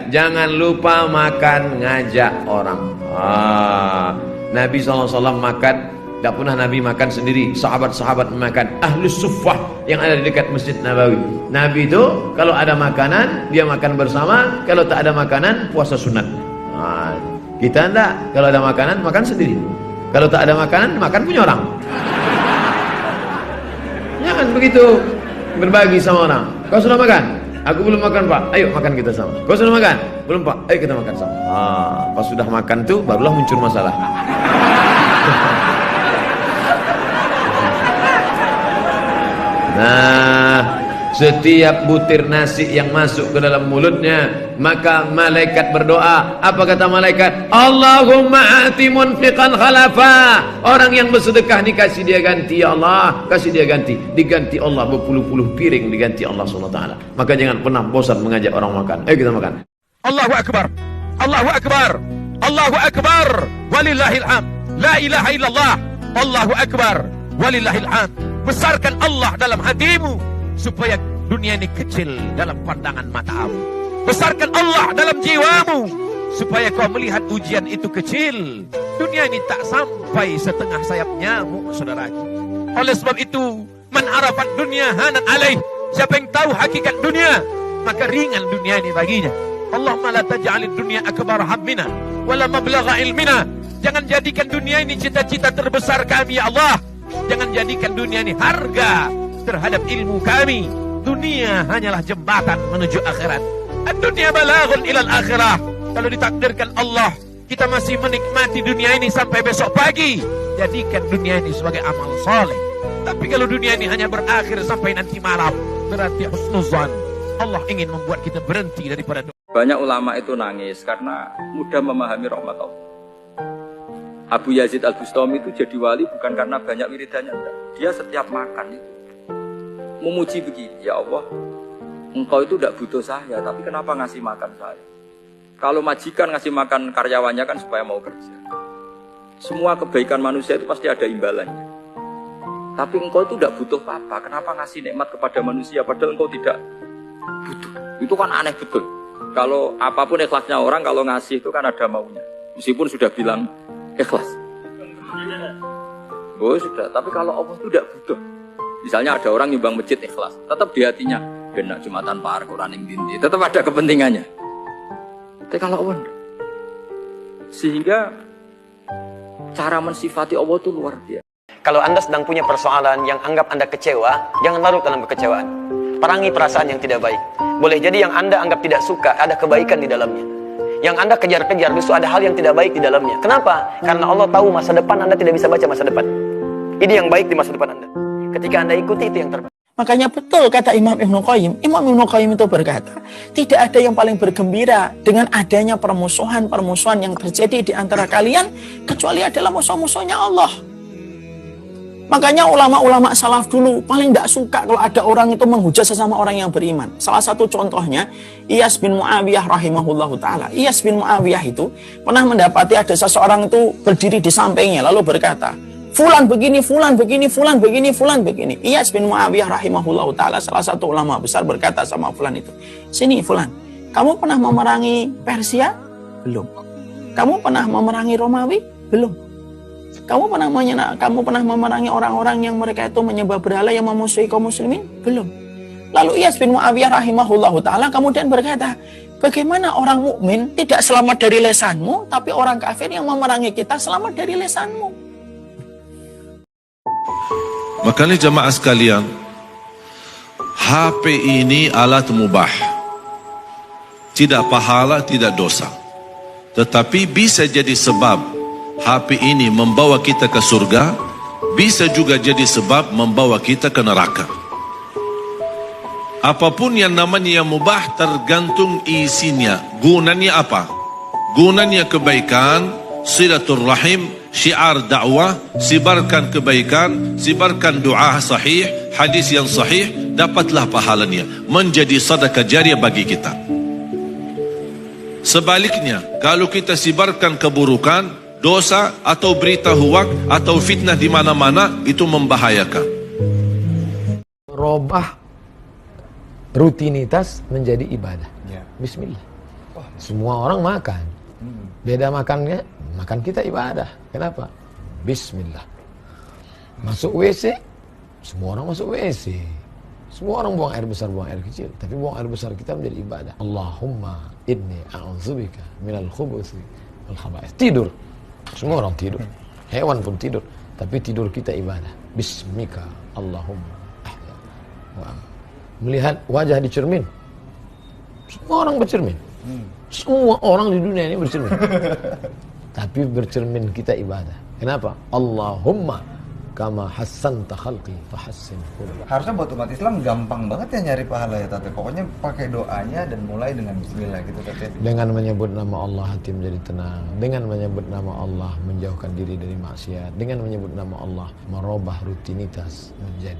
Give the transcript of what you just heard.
Jangan lupa makan ngajak orang. Nabi SAW makan, tidak pernah Nabi makan sendiri. Sahabat-sahabat makan. Ahlus suffah yang ada di dekat Masjid Nabawi. Nabi itu kalau ada makanan dia makan bersama, kalau tak ada makanan puasa sunat. Kita enggak, kalau ada makanan makan sendiri, kalau tak ada makanan makan punya orang. Jangan begitu berbagi sama orang. Kau sudah makan? Aku belum makan pak, ayo makan kita sama. Kau sudah makan? Belum pak, ayo kita makan sama. Pas sudah makan tuh barulah muncul masalah. Nah, setiap butir nasi yang masuk ke dalam mulutnya, maka malaikat berdoa. Apa kata malaikat? Allahumma ati munfiqan khalafa. Orang yang bersedekah nih kasih dia ganti, ya Allah, kasih dia ganti. Diganti Allah berpuluh-puluh piring, diganti Allah SWT. Maka jangan pernah bosan mengajak orang makan. Ayo kita makan. Allahu Akbar, Allahu Akbar, Allahu Akbar, walillahil hamd. La ilaha illallah, Allahu Akbar, walillahil hamd. Besarkan Allah dalam hatimu supaya dunia ini kecil dalam pandangan matamu. Besarkan Allah dalam jiwamu supaya kau melihat ujian itu kecil. Dunia ini tak sampai setengah sayap nyamuk, saudaraku. Oleh sebab itu, man arafat dunia hanan alaih. Siapa yang tahu hakikat dunia, maka ringan dunia ini baginya. Allahumma la taj'alid dunia akbar hammina wala mablagha ilmina. Jangan jadikan dunia ini cita-cita terbesar kami, ya Allah. Jangan jadikan dunia ini harga terhadap ilmu kami. Dunia hanyalah jembatan menuju akhirat. Dunia balaghun ilal akhirah. Kalau ditakdirkan Allah kita masih menikmati dunia ini sampai besok pagi, jadikan dunia ini sebagai amal soleh. Tapi kalau dunia ini hanya berakhir sampai nanti malam, berarti husnuzan. Allah ingin membuat kita berhenti daripada doa. Banyak ulama itu nangis karena mudah memahami rahmat Allah. Abu Yazid Al-Bustami itu jadi wali bukan karena banyak wiridannya, enggak. Dia setiap makan itu memuji begini, ya Allah, engkau itu tidak butuh saya, tapi kenapa ngasih makan saya? Kalau majikan ngasih makan karyawannya kan supaya mau kerja. Semua kebaikan manusia itu pasti ada imbalannya. Tapi engkau itu tidak butuh apa-apa, kenapa ngasih nikmat kepada manusia padahal engkau tidak butuh? Itu kan aneh betul. Kalau apapun ikhlasnya orang, kalau ngasih itu kan ada maunya. Meskipun sudah bilang ikhlas. Oh sudah, tapi kalau Allah itu tidak butuh. Misalnya ada orang nyumbang masjid ikhlas, tetap di hatinya benar Jumatan Par Quran yang dinti, tetap ada kepentingannya. Tapi kalau Allah, sehingga cara mensifati Allah itu luar biasa. Kalau Anda sedang punya persoalan yang anggap Anda kecewa, jangan larut dalam kekecewaan. Perangi perasaan yang tidak baik. Boleh jadi yang Anda anggap tidak suka, ada kebaikan di dalamnya. Yang Anda kejar-kejar, justru ada hal yang tidak baik di dalamnya. Kenapa? Karena Allah tahu masa depan Anda tidak bisa baca masa depan. Ini yang baik di masa depan Anda. Ketika Anda ikuti, itu yang terbaik. Makanya betul kata Imam Ibnu Qayyim. Imam Ibnu Qayyim itu berkata, tidak ada yang paling bergembira dengan adanya permusuhan-permusuhan yang terjadi di antara kalian, kecuali adalah musuh-musuhnya Allah. Makanya ulama-ulama salaf dulu paling tidak suka kalau ada orang itu menghujat sesama orang yang beriman. Salah satu contohnya, Iyas bin Muawiyah rahimahullahu ta'ala. Iyas bin Muawiyah itu pernah mendapati ada seseorang itu berdiri di sampingnya, lalu berkata, Fulan begini, Fulan begini, Fulan begini, Fulan begini. Iyas bin Muawiyah rahimahullahu ta'ala, salah satu ulama besar berkata sama Fulan itu, sini Fulan, kamu pernah memerangi Persia? Belum. Kamu pernah memerangi Romawi? Belum. Kamu pernah memerangi orang-orang yang mereka itu menyembah berhala yang memusuhi kaum muslimin? Belum. Lalu Iyas bin Muawiyah rahimahullahu ta'ala kemudian berkata, bagaimana orang mukmin tidak selamat dari lesanmu, tapi orang kafir yang memerangi kita selamat dari lesanmu? Makanya jamaah sekalian, HP ini alat mubah. Tidak pahala, tidak dosa. Tetapi bisa jadi sebab HP ini membawa kita ke surga, bisa juga jadi sebab membawa kita ke neraka. Apapun yang namanya yang mubah tergantung isinya. Gunanya apa? Gunanya kebaikan, silaturrahim, syiar dakwah, sebarkan kebaikan, sebarkan doa sahih, hadis yang sahih, dapatlah pahalanya, menjadi sedekah jariah bagi kita. Sebaliknya, kalau kita sebarkan keburukan, dosa atau berita huwak atau fitnah di mana-mana, itu membahayakan. Robah rutinitas menjadi ibadah. Bismillah. Semua orang makan. Beda makannya, makan kita ibadah. Kenapa? Bismillah. Masuk WC, semua orang masuk WC. Semua orang buang air besar, buang air kecil. Tapi buang air besar kita menjadi ibadah. Allahumma inni a'udzubika minal khubuthi wal khaba'ith. Tidur. Semua orang tidur. Hewan pun tidur. Tapi tidur kita ibadah. Bismika Allahumma ahya wa am. Melihat wajah di cermin. Semua orang bercermin. Semua orang di dunia ini bercermin. Tapi bercermin kita ibadah. Kenapa? Allahumma kama hassanta khalqi fahassin khuluqi. Harusnya buat umat Islam gampang banget ya nyari pahala ya Tate. Pokoknya pakai doanya dan mulai dengan bismillah gitu Tate. Dengan menyebut nama Allah hati menjadi tenang. Dengan menyebut nama Allah menjauhkan diri dari maksiat. Dengan menyebut nama Allah merubah rutinitas menjadi